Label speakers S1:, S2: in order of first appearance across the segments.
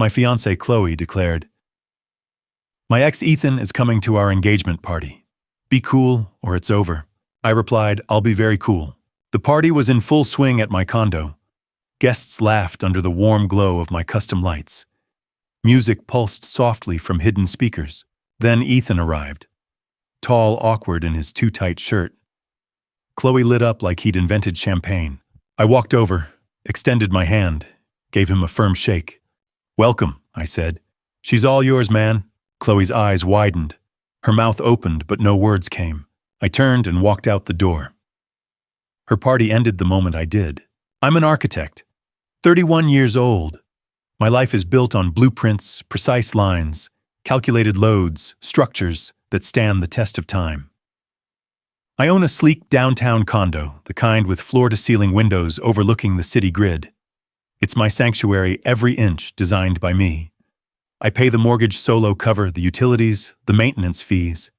S1: My fiancée Chloe declared. My ex Ethan is coming to our engagement party. Be cool or it's over. I replied, I'll be very cool. The party was in full swing at my condo. Guests laughed under the warm glow of my custom lights. Music pulsed softly from hidden speakers. Then Ethan arrived. Tall, awkward in his too-tight shirt. Chloe lit up like he'd invented champagne. I walked over, extended my hand, gave him a firm shake. Welcome, I said. She's all yours, man. Chloe's eyes widened. Her mouth opened, but no words came. I turned and walked out the door. Her party ended the moment I did. I'm an architect, 31 years old. My life is built on blueprints, precise lines, calculated loads, structures that stand the test of time. I own a sleek downtown condo, the kind with floor-to-ceiling windows overlooking the city grid. It's my sanctuary, every inch designed by me. I pay the mortgage solo, cover the utilities, the maintenance fees.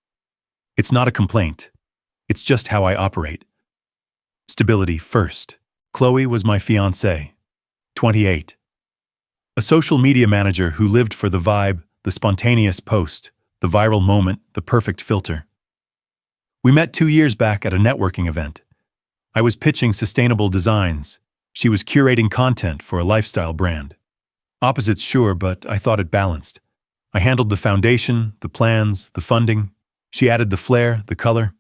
S1: It's not a complaint. It's just how I operate. Stability first. Chloe was my fiancée, 28. A social media manager who lived for the vibe, the spontaneous post, the viral moment, the perfect filter. We met 2 years back at a networking event. I was pitching sustainable designs. She was curating content for a lifestyle brand. Opposites, sure, but I thought it balanced. I handled the foundation, the plans, the funding. She added the flair, the color,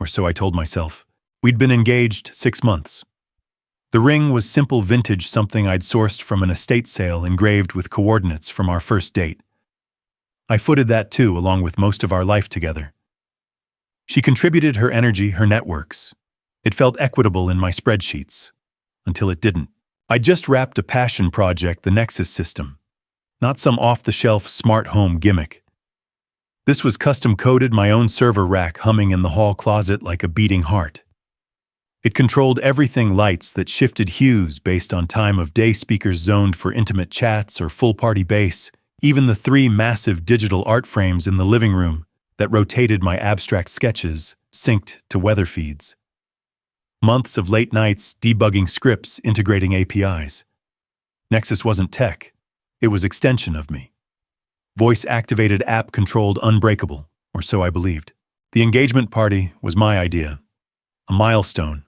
S1: or so I told myself. We'd been engaged 6 months. The ring was simple vintage, something I'd sourced from an estate sale engraved with coordinates from our first date. I footed that too, along with most of our life together. She contributed her energy, her networks. It felt equitable in my spreadsheets. Until it didn't. I just wrapped a passion project, the Nexus system. Not some off-the-shelf smart home gimmick. This was custom-coded, my own server rack humming in the hall closet like a beating heart. It controlled everything, lights that shifted hues based on time of day, speakers zoned for intimate chats or full-party bass, even the 3 massive digital art frames in the living room that rotated my abstract sketches, synced to weather feeds. Months of late nights debugging scripts, integrating APIs. Nexus wasn't tech. It was extension of me. Voice-activated, app-controlled, unbreakable, or so I believed. The engagement party was my idea. A milestone.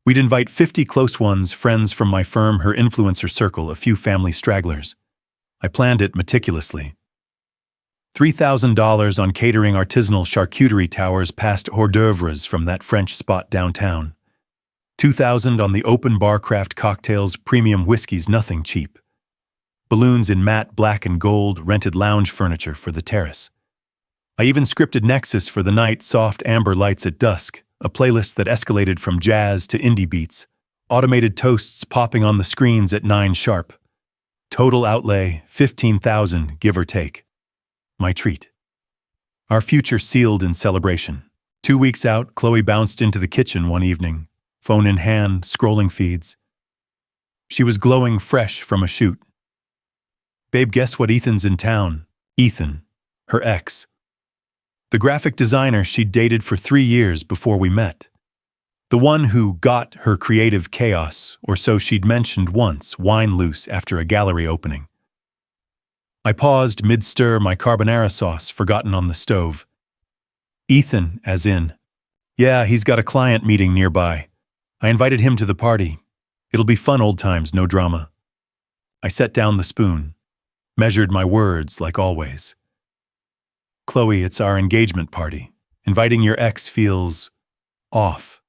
S1: We'd invite 50 close ones, friends from my firm, her influencer circle, a few family stragglers. I planned it meticulously. $3,000 on catering, artisanal charcuterie towers past hors d'oeuvres from that French spot downtown. $2,000 on the open bar, craft cocktails, premium whiskeys, nothing cheap. Balloons in matte black and gold, rented lounge furniture for the terrace. I even scripted Nexus for the night, soft amber lights at dusk, a playlist that escalated from jazz to indie beats, automated toasts popping on the screens at 9 sharp. Total outlay, $15,000, give or take. My treat. Our future sealed in celebration. 2 weeks out, Chloe bounced into the kitchen one evening, phone in hand, scrolling feeds. She was glowing fresh from a shoot. Babe, guess what? Ethan's in town. Ethan, her ex. The graphic designer she'd dated for 3 years before we met. The one who got her creative chaos, or so she'd mentioned once, wine loose after a gallery opening. I paused mid-stir, my carbonara sauce forgotten on the stove. Ethan, as in, yeah, he's got a client meeting nearby. I invited him to the party. It'll be fun, old times, no drama. I set down the spoon, measured my words like always. Chloe, it's our engagement party. Inviting your ex feels off.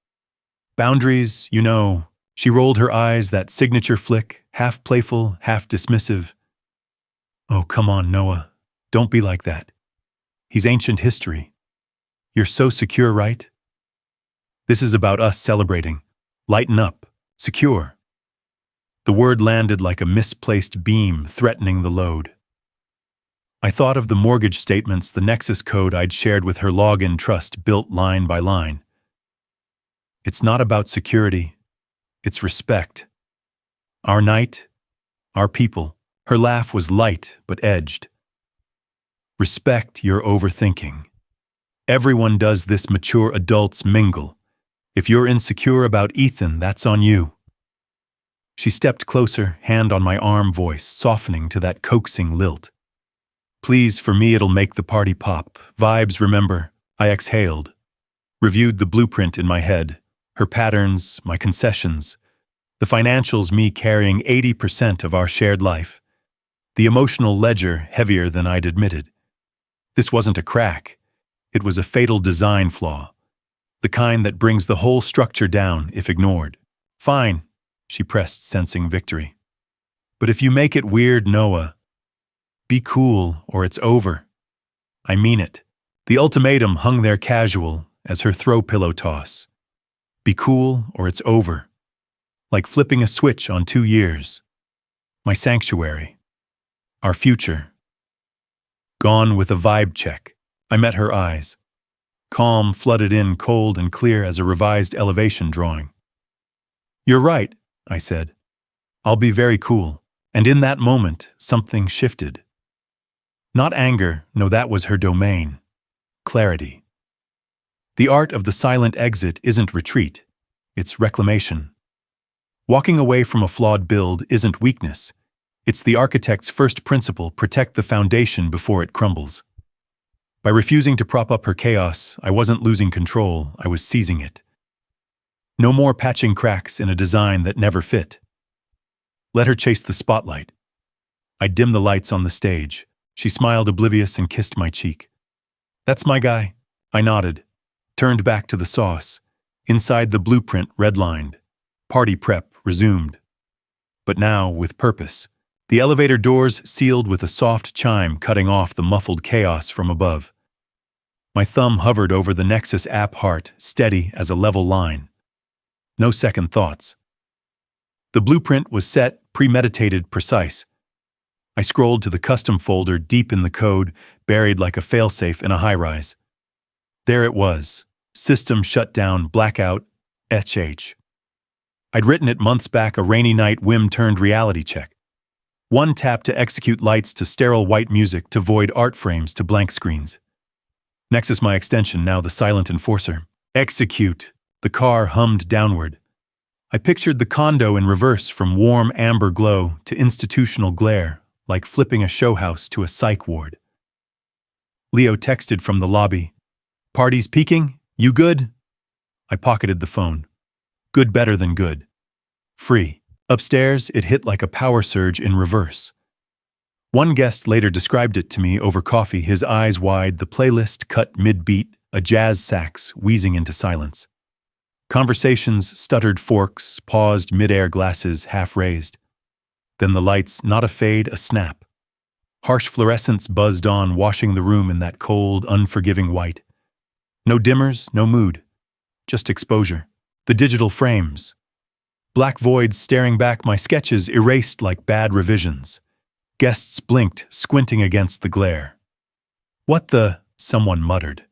S1: Boundaries, you know. She rolled her eyes, that signature flick, half playful, half dismissive. Oh, come on, Noah. Don't be like that. He's ancient history. You're so secure, right? This is about us celebrating. Lighten up. Secure. The word landed like a misplaced beam threatening the load. I thought of the mortgage statements, the Nexus code I'd shared with her, login trust built line by line. It's not about security. It's respect. Our night, our people. Her laugh was light but edged. Respect your overthinking. Everyone does this, mature adults mingle. If you're insecure about Ethan, that's on you. She stepped closer, hand on my arm, voice softening to that coaxing lilt. Please, for me it'll make the party pop. Vibes, remember. I exhaled. Reviewed the blueprint in my head. Her patterns, my concessions. The financials, me carrying 80% of our shared life. The emotional ledger heavier than I'd admitted. This wasn't a crack. It was a fatal design flaw. The kind that brings the whole structure down if ignored. Fine, she pressed, sensing victory. But if you make it weird, Noah, be cool or it's over. I mean it. The ultimatum hung there casual as her throw pillow toss. Be cool or it's over. Like flipping a switch on 2 years. My sanctuary. Our future. Gone with a vibe check. I met her eyes. Calm flooded in, cold and clear as a revised elevation drawing. You're right, I said. I'll be very cool. And in that moment, something shifted. Not anger, no, that was her domain. Clarity. The art of the silent exit isn't retreat. It's reclamation. Walking away from a flawed build isn't weakness. It's the architect's first principle: protect the foundation before it crumbles. By refusing to prop up her chaos, I wasn't losing control, I was seizing it. No more patching cracks in a design that never fit. Let her chase the spotlight. I dimmed the lights on the stage. She smiled oblivious and kissed my cheek. That's my guy. I nodded, turned back to the sauce. Inside the blueprint redlined. Party prep resumed. But now with purpose. The elevator doors sealed with a soft chime cutting off the muffled chaos from above. My thumb hovered over the Nexus app heart, steady as a level line. No second thoughts. The blueprint was set, premeditated, precise. I scrolled to the custom folder deep in the code, buried like a failsafe in a high-rise. There it was. System shut down, blackout, HH. I'd written it months back, a rainy night whim turned reality check. One tap to execute, lights to sterile white music to void art frames to blank screens. Nexus, my extension, now the silent enforcer. Execute. The car hummed downward. I pictured the condo in reverse, from warm amber glow to institutional glare, like flipping a show house to a psych ward. Leo texted from the lobby. Party's peaking? You good? I pocketed the phone. Good, better than good. Free. Upstairs, it hit like a power surge in reverse. One guest later described it to me over coffee, his eyes wide, the playlist cut mid-beat, a jazz sax wheezing into silence. Conversations stuttered, forks paused, mid-air, glasses half raised. Then the lights, not a fade, a snap. Harsh fluorescence buzzed on, washing the room in that cold, unforgiving white. No dimmers, no mood. Just exposure. The digital frames. Black voids staring back, my sketches erased like bad revisions. Guests blinked, squinting against the glare. What the? Someone muttered.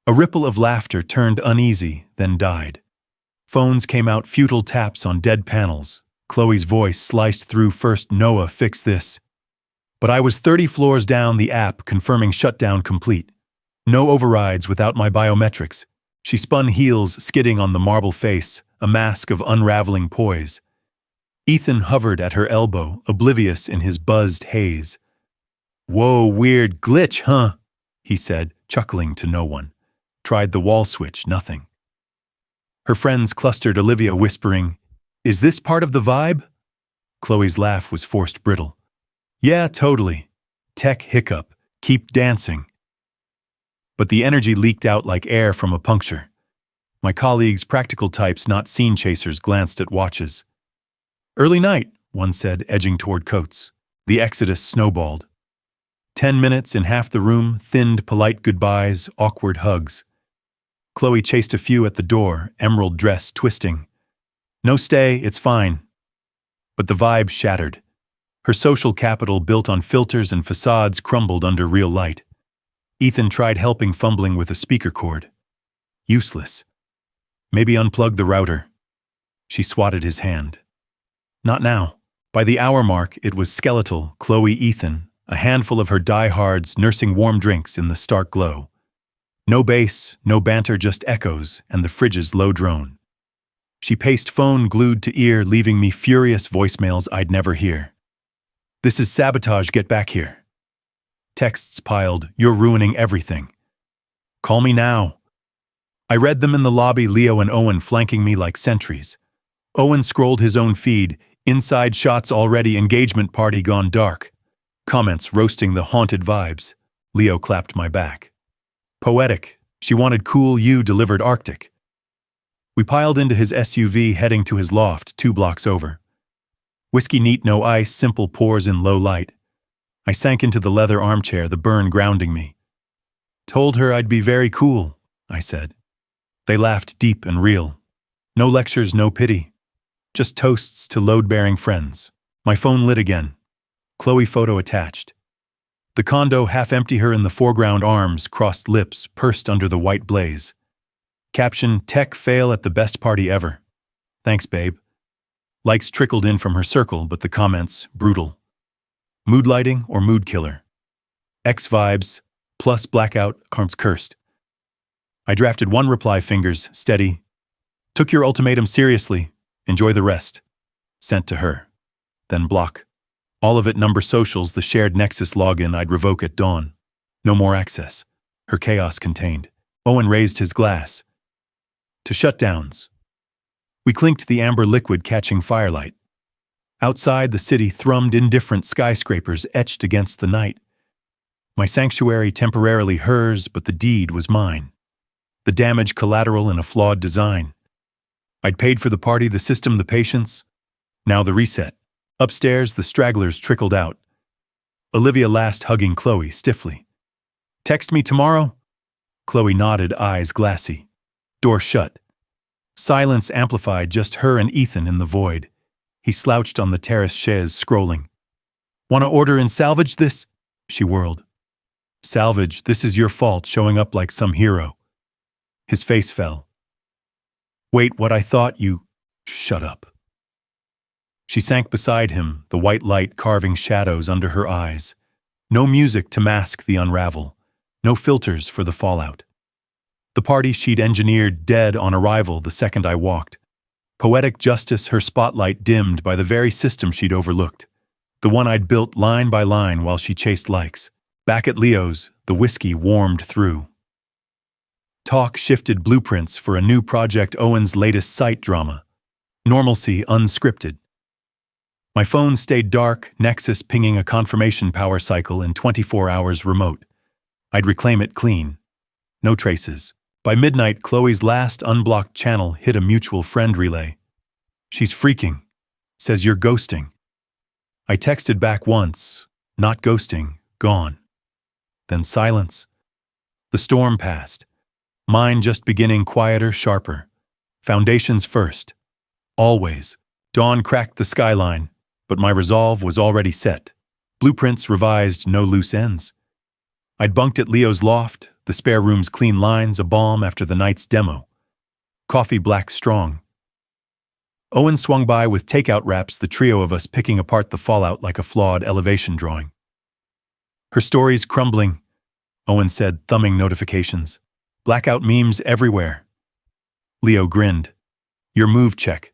S1: A ripple of laughter turned uneasy, then died. Phones came out, futile taps on dead panels. Chloe's voice sliced through. First, Noah, fix this. But I was 30 floors down, the app confirming shutdown complete. No overrides without my biometrics. She spun heels, skidding on the marble face, a mask of unraveling poise. Ethan hovered at her elbow, oblivious in his buzzed haze. Whoa, weird glitch, huh? He said, chuckling to no one. Tried the wall switch, nothing. Her friends clustered, Olivia whispering, Is this part of the vibe? Chloe's laugh was forced brittle. Yeah, totally. Tech hiccup. Keep dancing. But the energy leaked out like air from a puncture. My colleagues, practical types, not scene chasers, glanced at watches. Early night, one said, edging toward coats. The exodus snowballed. 10 minutes in half the room, thinned polite goodbyes, awkward hugs. Chloe chased a few at the door, emerald dress twisting. No stay, it's fine. But the vibe shattered. Her social capital, built on filters and facades, crumbled under real light. Ethan tried helping, fumbling with a speaker cord. Useless. Maybe unplug the router. She swatted his hand. Not now. By the hour mark, it was skeletal, Chloe, Ethan, a handful of her diehards nursing warm drinks in the stark glow. No bass, no banter, just echoes and the fridge's low drone. She paced phone glued to ear, leaving me furious voicemails I'd never hear. This is sabotage, get back here. Texts piled, you're ruining everything. Call me now. I read them in the lobby, Leo and Owen flanking me like sentries. Owen scrolled his own feed, inside shots already, engagement party gone dark. Comments roasting the haunted vibes. Leo clapped my back. Poetic, she wanted cool, you delivered Arctic. We piled into his SUV, heading to his loft 2 blocks over. Whiskey neat, no ice, simple pours in low light. I sank into the leather armchair, the burn grounding me. Told her I'd be very cool, I said. They laughed, deep and real. No lectures, no pity. Just toasts to load-bearing friends. My phone lit again. Chloe photo attached. The condo half empty, her in the foreground, arms, crossed lips, pursed under the white blaze. Caption, tech fail at the best party ever. Thanks, babe. Likes trickled in from her circle, but the comments, brutal. Mood lighting or mood killer? X vibes, plus blackout, arms cursed. I drafted 1 reply, fingers steady. Took your ultimatum seriously. Enjoy the rest. Sent to her. Then block. All of it, number, socials, the shared Nexus login I'd revoke at dawn. No more access. Her chaos contained. Owen raised his glass. To shutdowns. We clinked the amber liquid, catching firelight. Outside, the city thrummed, indifferent skyscrapers etched against the night. My sanctuary temporarily hers, but the deed was mine. The damage collateral in a flawed design. I'd paid for the party, the system, the patience. Now the reset. Upstairs, the stragglers trickled out. Olivia last hugging Chloe stiffly. Text me tomorrow? Chloe nodded, eyes glassy. Door shut. Silence amplified, just her and Ethan in the void. He slouched on the terrace chaise, scrolling. Wanna order in salvage this? She whirled. Salvage, this is your fault, showing up like some hero. His face fell. Wait, what I thought you... Shut up. She sank beside him, the white light carving shadows under her eyes. No music to mask the unravel. No filters for the fallout. The party she'd engineered dead on arrival the second I walked. Poetic justice, her spotlight dimmed by the very system she'd overlooked. The one I'd built line by line while she chased likes. Back at Leo's, the whiskey warmed through. Talk shifted blueprints for a new project, Owen's latest site drama. Normalcy unscripted. My phone stayed dark, Nexus pinging a confirmation power cycle in 24 hours remote. I'd reclaim it clean. No traces. By midnight, Chloe's last unblocked channel hit a mutual friend relay. She's freaking. Says you're ghosting. I texted back once. Not ghosting. Gone. Then silence. The storm passed. Mine just beginning, quieter, sharper. Foundations first. Always. Dawn cracked the skyline, but my resolve was already set. Blueprints revised, no loose ends. I'd bunked at Leo's loft, the spare room's clean lines, a balm after the night's demo. Coffee black strong. Owen swung by with takeout wraps, the trio of us picking apart the fallout like a flawed elevation drawing. Her story's crumbling, Owen said, thumbing notifications. Blackout memes everywhere. Leo grinned. Your move, check.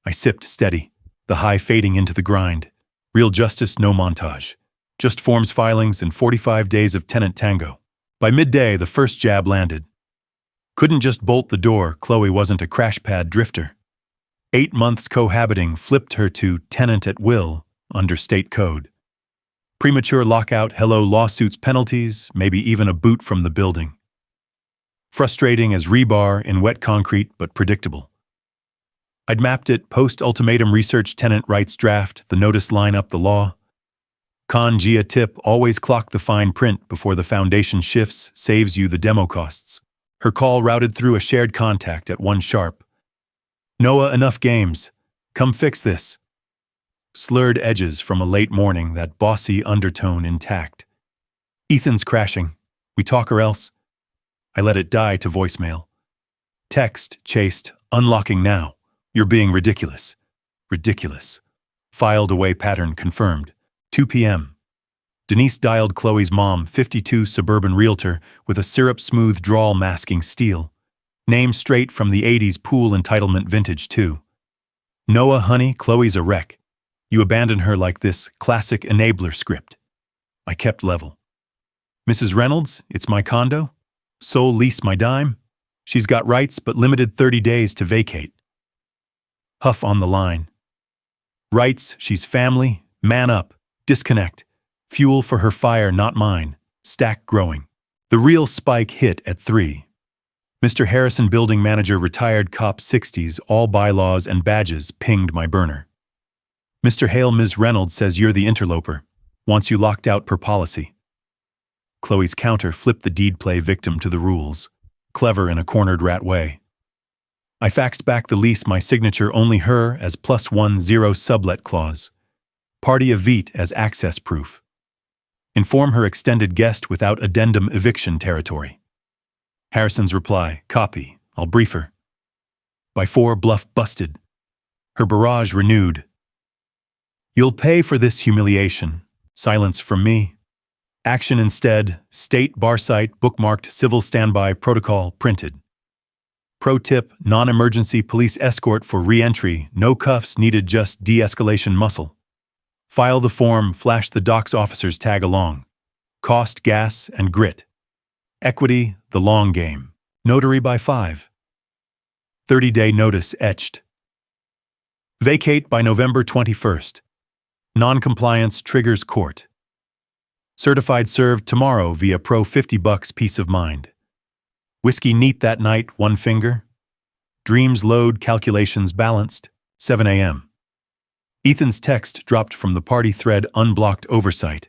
S1: I sipped steady, the high fading into the grind. Real justice, no montage. Just forms filings and 45 days of tenant tango. By midday, the first jab landed. Couldn't just bolt the door, Chloe wasn't a crash pad drifter. 8 months cohabiting flipped her to tenant at will under state code. Premature lockout, hello lawsuits, penalties, maybe even a boot from the building. Frustrating as rebar in wet concrete, but predictable. I'd mapped it, post-ultimatum research, tenant rights draft, the notice line up the law. Con Gia tip, always clock the fine print before the foundation shifts, saves you the demo costs. Her call routed through a shared contact at 1 sharp. Noah, enough games. Come fix this. Slurred edges from a late morning, that bossy undertone intact. Ethan's crashing. We talk or else? I let it die to voicemail. Text, chased, unlocking now. You're being ridiculous. Ridiculous. Filed away, pattern confirmed. 2 p.m. Denise dialed Chloe's mom, 52, suburban realtor, with a syrup-smooth drawl masking steel. Name straight from the 80s pool entitlement vintage, too. Noah, honey, Chloe's a wreck. You abandon her like this classic enabler script. I kept level. Mrs. Reynolds, it's my condo. Sole lease my dime. She's got rights but limited 30 days to vacate. Huff on the line. Rights, she's family, man up, disconnect. Fuel for her fire, not mine. Stack growing. The real spike hit at 3. Mr. Harrison, building manager, retired cop, 60s, all bylaws and badges, pinged my burner. Mr. Hale, Ms. Reynolds says you're the interloper. Wants you locked out per policy. Chloe's counter flipped the deed play victim to the rules. Clever in a cornered rat way. I faxed back the lease, my signature, only her as +10 sublet clause. Party of Vite as access proof. Inform her extended guest without addendum eviction territory. Harrison's reply, copy, I'll brief her. By 4, bluff busted. Her barrage renewed. You'll pay for this humiliation. Silence from me. Action instead, state bar site, bookmarked, civil standby protocol printed. Pro tip, non-emergency police escort for re-entry, no cuffs needed, just de-escalation muscle. File the form, flash the docs officer's tag along. Cost, gas, and grit. Equity, the long game. Notary by 5. 30-day notice etched. Vacate by November 21st. Non-compliance triggers court. Certified served tomorrow via pro $50 peace of mind. Whiskey neat that night, 1 finger. Dreams load, calculations balanced, 7 a.m. Ethan's text dropped from the party thread, unblocked oversight.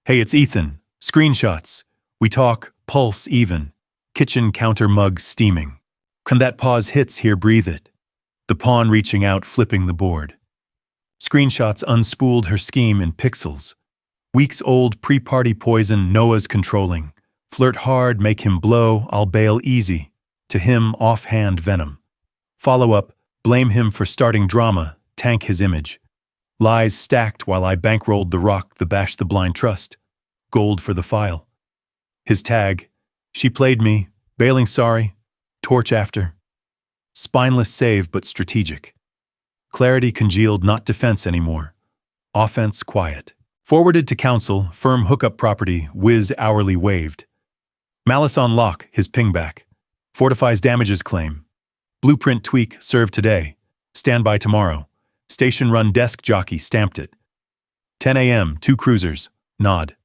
S1: Hey, it's Ethan. Screenshots. We talk, pulse even. Kitchen counter mug steaming. Can that pause hits here, breathe it. The pawn reaching out, flipping the board. Screenshots unspooled her scheme in pixels. Weeks old pre-party poison, Noah's controlling. Flirt hard, make him blow, I'll bail easy. To him, offhand venom. Follow-up, blame him for starting drama, tank his image. Lies stacked while I bankrolled the rock, the bash the blind trust. Gold for the file. His tag, she played me, bailing sorry, torch after. Spineless save but strategic. Clarity congealed, not defense anymore. Offense quiet. Forwarded to counsel, firm hookup property, whiz hourly waived. Malice on lock, his pingback. Fortifies damages claim. Blueprint tweak, serve today. Standby tomorrow. Station run desk jockey, stamped it. 10 a.m., 2 cruisers, nod.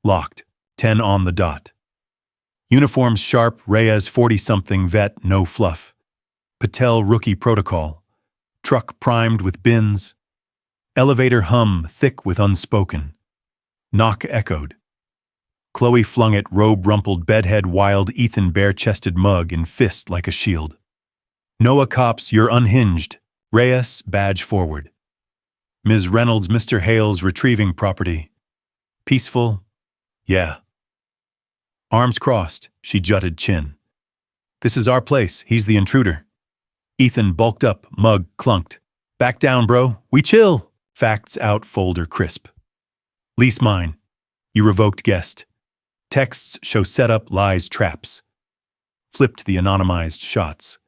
S1: Locked, 10 on the dot. Uniforms sharp, Reyes 40-something vet, no fluff. Patel rookie protocol. Truck primed with bins. Elevator hum, thick with unspoken. Knock echoed. Chloe flung it, robe rumpled, bedhead wild, Ethan bare-chested mug in fist like a shield. Noah cops, you're unhinged. Reyes, badge forward. Ms. Reynolds, Mr. Hale's retrieving property. Peaceful? Yeah. Arms crossed, she jutted chin. This is our place, he's the intruder. Ethan bulked up, mug clunked. Back down, bro, we chill. Facts out, folder crisp. Lease mine. You revoked guest. Texts show setup, lies, traps. Flipped the anonymized shots.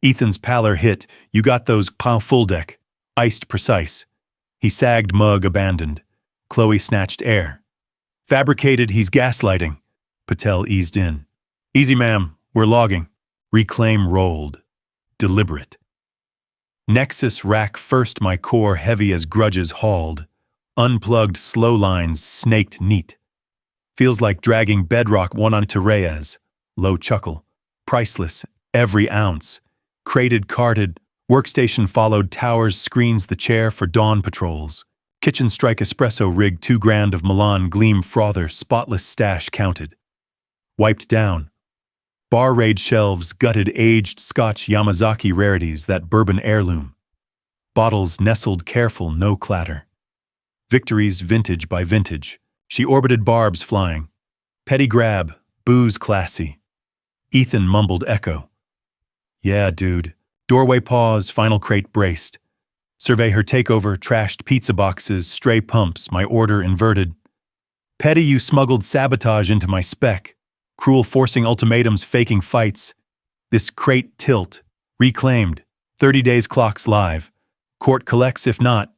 S1: Ethan's pallor hit, you got those full deck. Iced precise. He sagged, mug abandoned. Chloe snatched air. Fabricated, he's gaslighting. Patel eased in. Easy, ma'am, we're logging. Reclaim rolled. Deliberate. Nexus rack first, my core heavy as grudges hauled. Unplugged slow lines snaked neat. Feels like dragging bedrock, one onto Reyes. Low chuckle. Priceless, every ounce. Crated, carted. Workstation followed, towers, screens the chair for dawn patrols. Kitchen strike espresso rig, $2,000 of Milan gleam frother, spotless stash counted. Wiped down. Bar raid shelves, gutted aged Scotch Yamazaki rarities, that bourbon heirloom. Bottles nestled careful, no clatter. Victories vintage by vintage. She orbited, barbs flying. Petty grab, booze classy. Ethan mumbled echo. Yeah, dude. Doorway pause, final crate braced. Survey her takeover, trashed pizza boxes, stray pumps, my order inverted. Petty, you smuggled sabotage into my spec. Cruel forcing ultimatums, faking fights. This crate tilt. Reclaimed. 30 days clocks live. Court collects if not.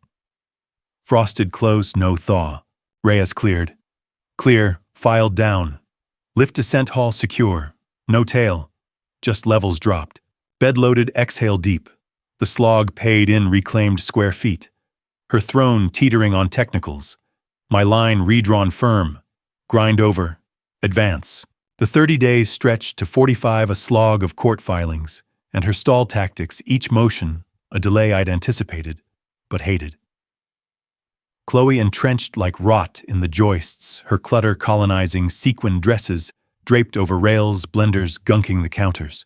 S1: Frosted close, no thaw. Reyes cleared. Clear, filed down. Lift descent hall secure. No tail. Just levels dropped. Bed loaded, exhale deep. The slog paid in reclaimed square feet. Her throne teetering on technicals. My line redrawn firm. Grind over. Advance. The 30 days stretched to 45, a slog of court filings, and her stall tactics, each motion, a delay I'd anticipated, but hated. Chloe entrenched like rot in the joists, her clutter colonizing sequin dresses draped over rails, blenders gunking the counters.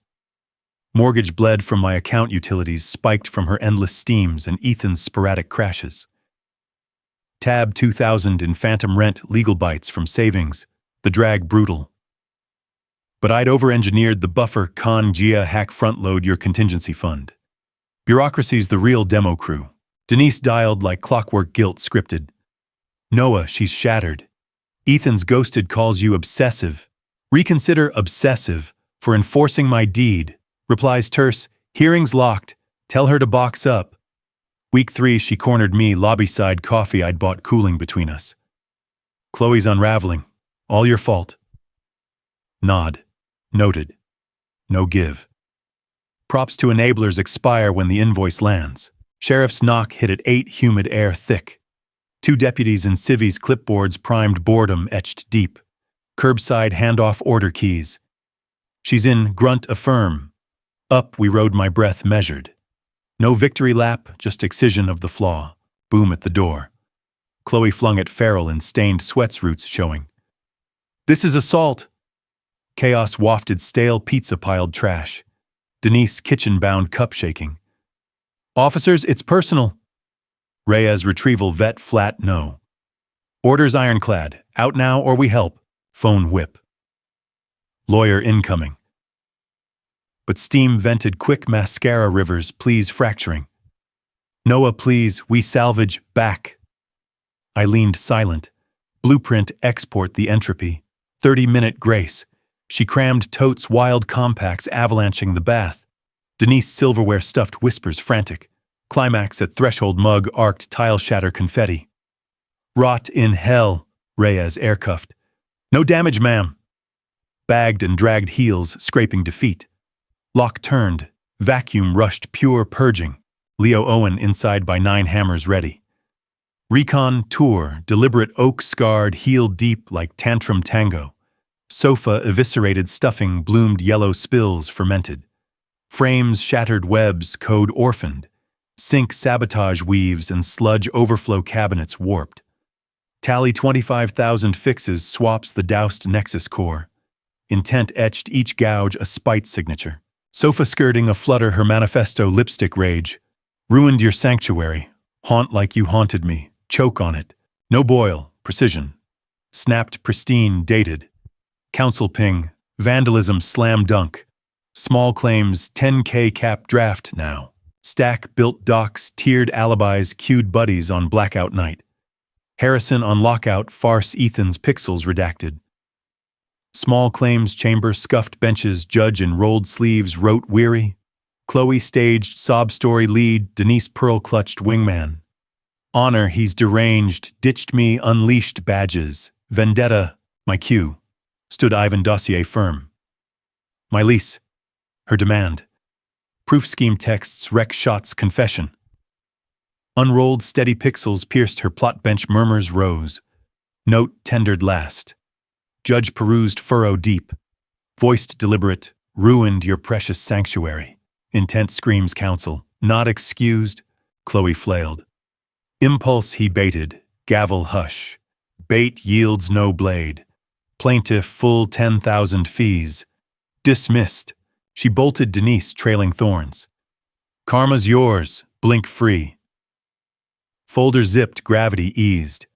S1: Mortgage bled from my account utilities, spiked from her endless steams and Ethan's sporadic crashes. Tab 2000 in phantom rent, legal bites from savings, the drag brutal. But I'd over-engineered the buffer, con Gia hack front-load your contingency fund. Bureaucracy's the real demo crew. Denise dialed like clockwork, guilt scripted. Noah, she's shattered. Ethan's ghosted, calls you obsessive. Reconsider obsessive for enforcing my deed. Replies terse, hearings locked. Tell her to box up. Week 3, she cornered me, lobby-side coffee I'd bought cooling between us. Chloe's unraveling. All your fault. Nod. Noted. No give. Props to enablers expire when the invoice lands. Sheriff's knock hit at 8, humid air thick. 2 deputies in civvies, clipboards primed, boredom etched deep. Curbside handoff order keys. She's in, grunt affirm. Up we rode, my breath measured. No victory lap, just excision of the flaw. Boom at the door. Chloe flung at Farrell in stained sweats, roots showing. This is assault. Chaos wafted stale pizza, piled trash. Denise kitchen-bound, cup shaking. Officers, it's personal. Reyes retrieval vet flat no. Orders ironclad. Out now or we help. Phone whip. Lawyer incoming. But steam vented quick, mascara rivers, please fracturing. Noah, please, we salvage, back. I leaned silent. Blueprint, export the entropy. 30-minute grace. She crammed totes, wild compacts avalanching the bath. Denise silverware stuffed whispers frantic. Climax at threshold, mug arced, tile shatter confetti. Rot in hell, Reyes aircuffed. No damage, ma'am. Bagged and dragged heels, scraping defeat. Lock turned, vacuum rushed, pure purging. Leo Owen inside by 9 hammers ready. Recon tour, deliberate oak-scarred, heel deep like tantrum tango. Sofa eviscerated, stuffing bloomed, yellow spills fermented. Frames shattered, webs code orphaned. Sink sabotage weaves and sludge overflow, cabinets warped. Tally 25,000 fixes, swaps the doused nexus core. Intent etched, each gouge a spite signature. Sofa skirting a flutter, her manifesto lipstick rage. Ruined your sanctuary. Haunt like you haunted me. Choke on it. No boil. Precision. Snapped pristine, dated. Council ping. Vandalism slam dunk. Small claims 10K cap draft now. Stack built docs, tiered alibis, queued buddies on blackout night. Harrison on lockout, farce Ethan's pixels redacted. Small claims chamber, scuffed benches, judge in rolled sleeves, wrote weary. Chloe staged sob story lead, Denise pearl clutched wingman. Honor, he's deranged, ditched me, unleashed badges. Vendetta, my cue. Stood Ivan dossier firm. My lease. Her demand. Proof scheme texts, rec shots, confession. Unrolled steady pixels pierced her plot bench, murmurs rose. Note tendered last. Judge perused furrow deep. Voiced deliberate, ruined your precious sanctuary. Intent screams counsel, not excused. Chloe flailed. Impulse he baited, gavel hush. Bait yields no blade. Plaintiff full 10,000 fees. Dismissed. She bolted Denise, trailing thorns. Karma's yours, blink free. Folder zipped, gravity eased.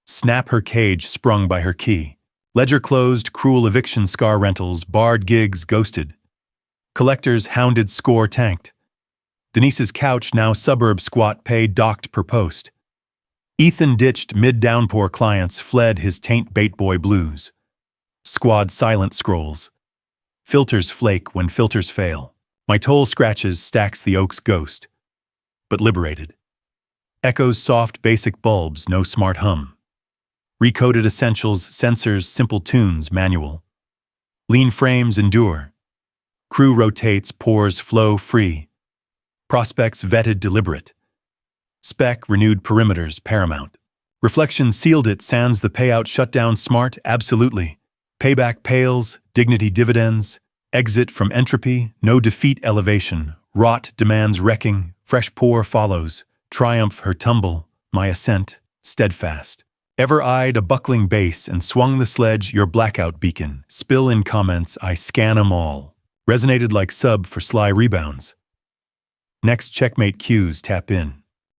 S1: Snap her cage, sprung by her key. Ledger closed, cruel eviction, scar rentals, barred gigs, ghosted. Collectors hounded, score tanked. Denise's couch, now suburb squat, pay docked per post. Ethan ditched mid-downpour clients, fled his taint bait boy blues. Squad silent scrolls. Filters flake when filters fail. My toll scratches stacks the oak's ghost. But liberated. Echoes soft basic bulbs, no smart hum. Recoded essentials, sensors, simple tunes, manual. Lean frames endure. Crew rotates, pores flow free. Prospects vetted deliberate. Spec renewed perimeters paramount. Reflection sealed it, sans the payout shutdown smart, absolutely. Payback pales, dignity dividends. Exit from entropy, no defeat elevation. Rot demands wrecking, fresh pour follows. Triumph her tumble, my ascent, steadfast. Ever eyed a buckling base and swung the sledge, your blackout beacon. Spill in comments, I scan 'em all. Resonated like sub for sly rebounds. Next checkmate cues, tap in.